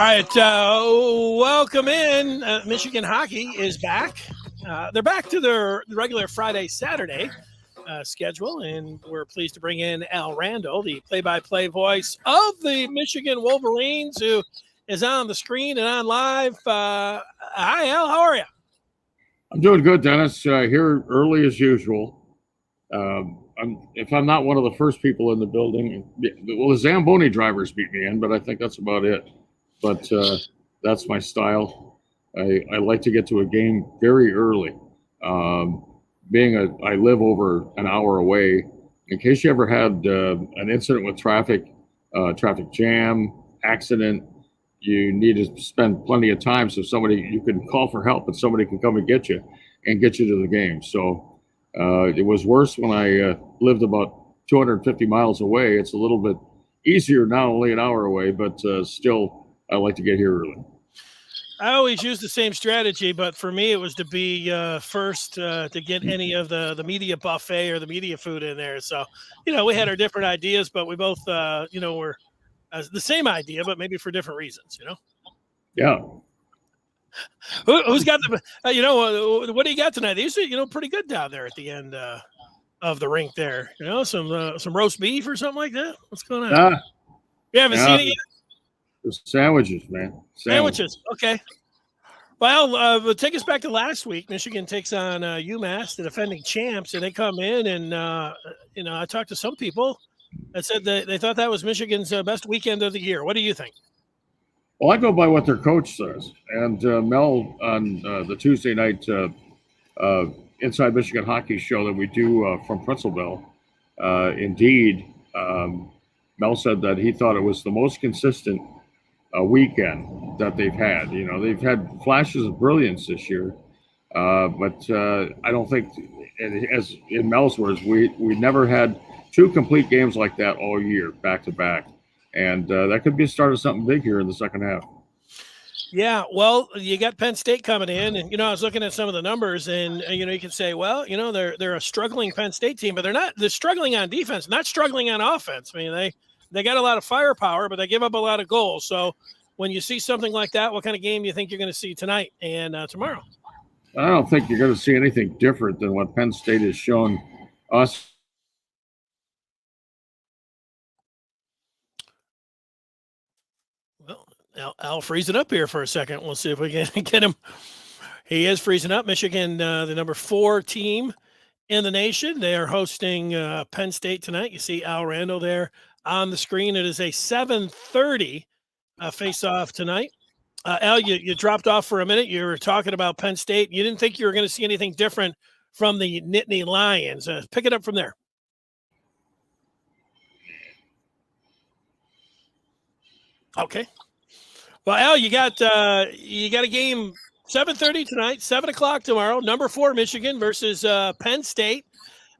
All right, welcome in. Michigan hockey is back. They're back to their regular Friday, Saturday schedule, and we're pleased to bring in Al Randall, the play-by-play voice of the Michigan Wolverines, who is on the screen and on live. Hi, Al. How are you? I'm doing good, Dennis. Here early as usual. If I'm not one of the first people in the building, well, the Zamboni drivers beat me in, but I think that's about it. But that's my style. I like to get to a game very early. I live over an hour away. In case you ever had an incident with traffic jam, accident, you need to spend plenty of time so you can call for help and somebody can come and get you to the game. So it was worse when I lived about 250 miles away. It's a little bit easier now, only an hour away, but still, I like to get here early. I always use the same strategy, but for me, it was to be first to get any of the media buffet or the media food in there. So, we had our different ideas, but we both, were the same idea, but maybe for different reasons, Yeah. Who's got what do you got tonight? These are, pretty good down there at the end of the rink there. Some roast beef or something like that. What's going on? You haven't seen it yet? The sandwiches, man. Sandwiches. Okay. Well, take us back to last week. Michigan takes on UMass, the defending champs, and they come in and, I talked to some people that said that they thought that was Michigan's best weekend of the year. What do you think? Well, I go by what their coach says. And Mel, on the Tuesday night Inside Michigan Hockey show that we do from Principalville, indeed, Mel said that he thought it was the most consistent weekend that they've had. They've had flashes of brilliance this year, but I don't think, as in Mel's words, we never had two complete games like that all year, back to back, and that could be a start of something big here in the second half. Yeah, well, you got Penn State coming in, and I was looking at some of the numbers, and you can say, well, they're a struggling Penn State team, but they're struggling on defense, not struggling on offense. I mean, they got a lot of firepower, but they give up a lot of goals. So when you see something like that, what kind of game do you think you're going to see tonight and tomorrow? I don't think you're going to see anything different than what Penn State has shown us. Well, Al freezing up here for a second. We'll see if we can get him. He is freezing up. Michigan, the number 4 team in the nation. They are hosting Penn State tonight. You see Al Randall there on the screen. It is a 7:30 face-off tonight. Al, you dropped off for a minute. You were talking about Penn State. You didn't think you were going to see anything different from the Nittany Lions. Pick it up from there. Okay. Well, Al, you got a game 7:30 tonight, 7 o'clock tomorrow. Number 4 Michigan versus Penn State.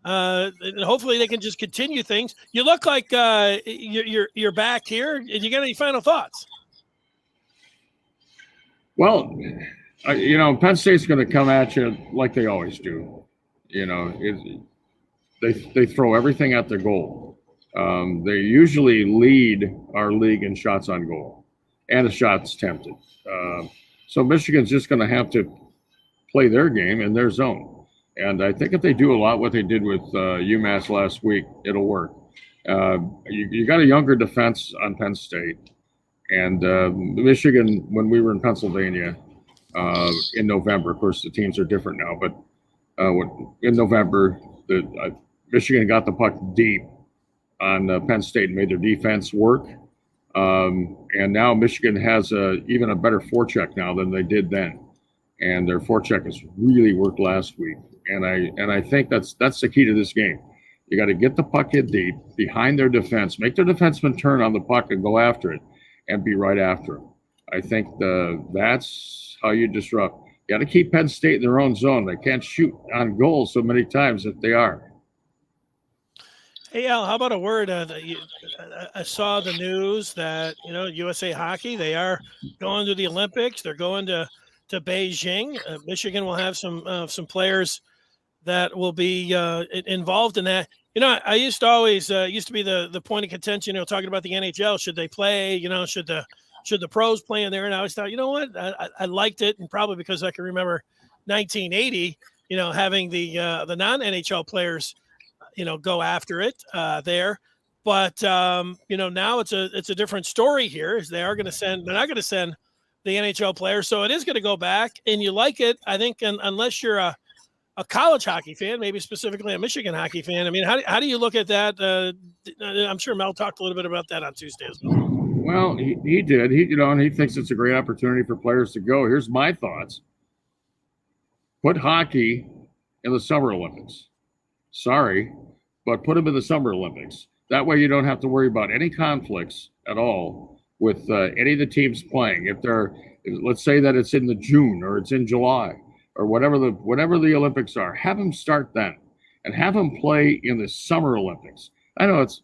And hopefully they can just continue things. You look like you're back here. You got any final thoughts? Well, Penn State's going to come at you like they always do. They throw everything at their goal. They usually lead our league in shots on goal and the shots tempted. So Michigan's just going to have to play their game in their zone. And I think if they do a lot what they did with UMass last week, it'll work. You got a younger defense on Penn State. And Michigan, when we were in Pennsylvania in November, of course, the teams are different now, but in November, Michigan got the puck deep on Penn State and made their defense work. And now Michigan has even a better forecheck now than they did then. And their forecheck has really worked last week. And I think that's the key to this game. You got to get the puck in deep behind their defense, make their defenseman turn on the puck and go after it and be right after them. I think that's how you disrupt. You got to keep Penn State in their own zone. They can't shoot on goal so many times that they are. Hey, Al, how about a word? I saw the news that, USA Hockey, they are going to the Olympics. They're going to Beijing. Michigan will have some players that will be involved in that. I used to always used to be the point of contention, talking about the NHL. Should they play? Should the should the pros play in there? And I always thought, you know what, I liked it, and probably because I can remember 1980, having the non-NHL players, go after it there. But now it's a different story here. Is they're not going to send the NHL players, so it is going to go back, and you like it, I think, unless you're a college hockey fan, maybe specifically a Michigan hockey fan. I mean, how do you look at that? I'm sure Mel talked a little bit about that on Tuesday as well. Well, he did. And he thinks it's a great opportunity for players to go. Here's my thoughts. Put hockey in the Summer Olympics. Sorry, but put them in the Summer Olympics. That way you don't have to worry about any conflicts at all with any of the teams playing. Let's say that it's in the June or it's in July or whatever the Olympics are, have them start then and have them play in the Summer Olympics. I know it's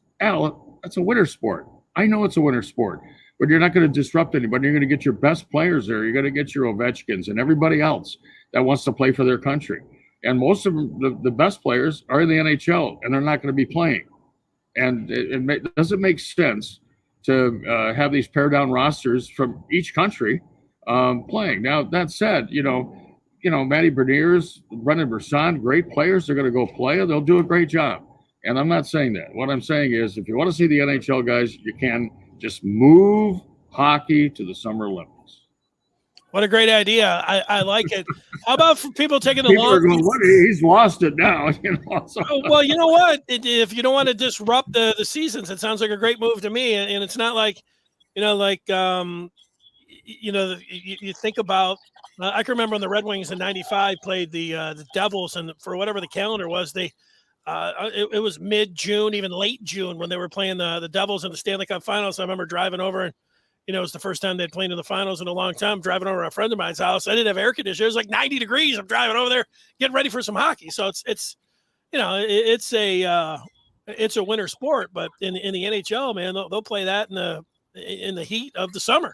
a winter sport. I know it's a winter sport, but you're not going to disrupt anybody. You're going to get your best players there. You're going to get your Ovechkins and everybody else that wants to play for their country. And most of them, the best players are in the NHL, and they're not going to be playing. And it doesn't make sense to have these pared down rosters from each country playing. Now, that said, Matty Beniers, Brendan Brisson, great players. They're going to go play, and they'll do a great job. And I'm not saying that. What I'm saying is, if you want to see the NHL guys, you can just move hockey to the Summer Olympics. What a great idea. I like it. How about for people taking the long? People are going, he's lost it now. So. Well, you know what? If you don't want to disrupt the seasons, it sounds like a great move to me. And it's not like, you think about, I can remember when the Red Wings in '95 played the Devils, and for whatever the calendar was, it was mid-June, even late June, when they were playing the Devils in the Stanley Cup Finals. I remember driving over, and it was the first time they'd played in the finals in a long time. Driving over to a friend of mine's house, I didn't have air conditioning. It was like 90 degrees. I'm driving over there, getting ready for some hockey. So it's a winter sport, but in the NHL, man, they'll play that in the heat of the summer.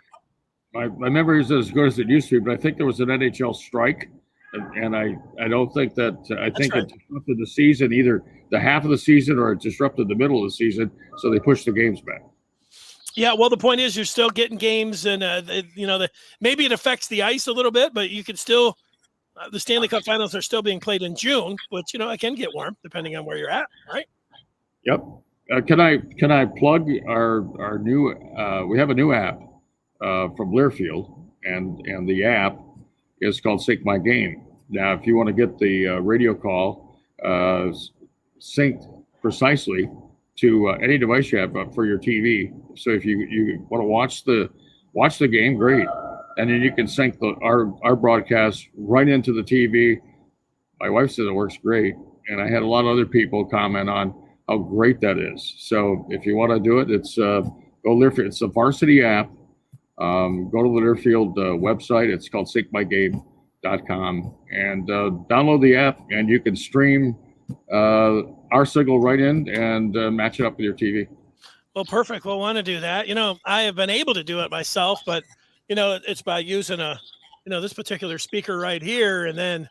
My memory is as good as it used to be, but I think there was an NHL strike, and I don't think that it disrupted the season, either the half of the season or it disrupted the middle of the season, so they pushed the games back. Yeah, well, the point is you're still getting games, and maybe it affects the ice a little bit, but you can still the Stanley Cup Finals are still being played in June, which it can get warm depending on where you're at, right? Yep. Can I plug our new? We have a new app from Learfield, and the app is called Sync My Game. Now, if you want to get the radio call synced precisely to any device you have for your TV. So if you want to watch the game, great. And then you can sync our broadcast right into the TV. My wife said it works great. And I had a lot of other people comment on how great that is. So if you want to do it, it's go Learfield. It's a varsity app. Go to the Learfield website. It's called syncmygame.com, and download the app, and you can stream our signal right in and match it up with your TV. Well, perfect. We'll want to do that. I have been able to do it myself, but it's by using this particular speaker right here, and then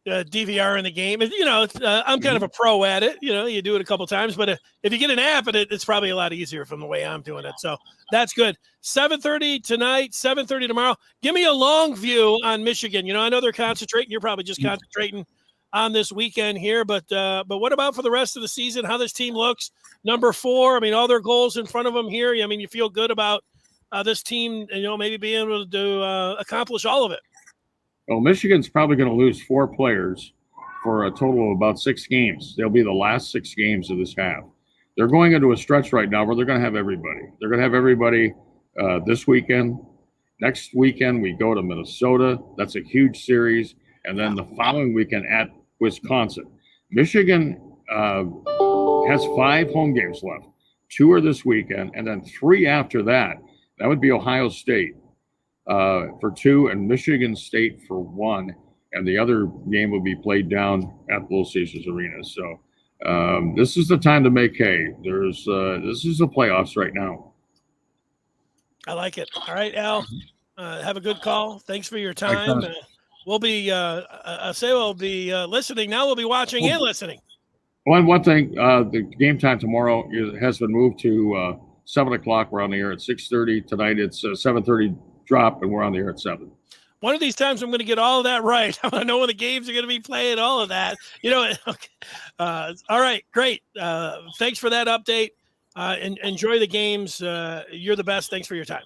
DVR in the game. I'm kind of a pro at it. You do it a couple times, but if you get an app, it's probably a lot easier from the way I'm doing it. So that's good. 7:30 tonight, 7:30 tomorrow. Give me a long view on Michigan. I know they're concentrating. You're probably just concentrating on this weekend here, but what about for the rest of the season? How this team looks? Number 4. I mean, all their goals in front of them here. I mean, you feel good about this team, and maybe being able to accomplish all of it. Well, Michigan's probably going to lose 4 players for a total of about 6 games. They'll be the last 6 games of this half. They're going into a stretch right now where they're going to have everybody. They're going to have everybody this weekend. Next weekend, we go to Minnesota. That's a huge series. And then the following weekend at Wisconsin. Michigan has 5 home games left. 2 are this weekend, and then 3 after that. That would be Ohio State for 2 and Michigan State for 1. And the other game will be played down at Little Caesars Arena. So this is the time to make hay. This is the playoffs right now. I like it. All right, Al, have a good call. Thanks for your time. We'll be listening. Now we'll be watching and listening. One thing, the game time tomorrow has been moved to 7 o'clock, we're on the air at 6:30. Tonight it's 7:30 drop, and we're on the air at 7. One of these times I'm going to get all of that right. I know when the games are going to be played, all of that. Okay. All right, great. Thanks for that update. And enjoy the games. You're the best. Thanks for your time.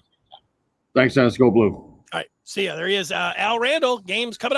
Thanks, Dennis. Go Blue. All right, see ya. There he is, Al Randall. Games coming up.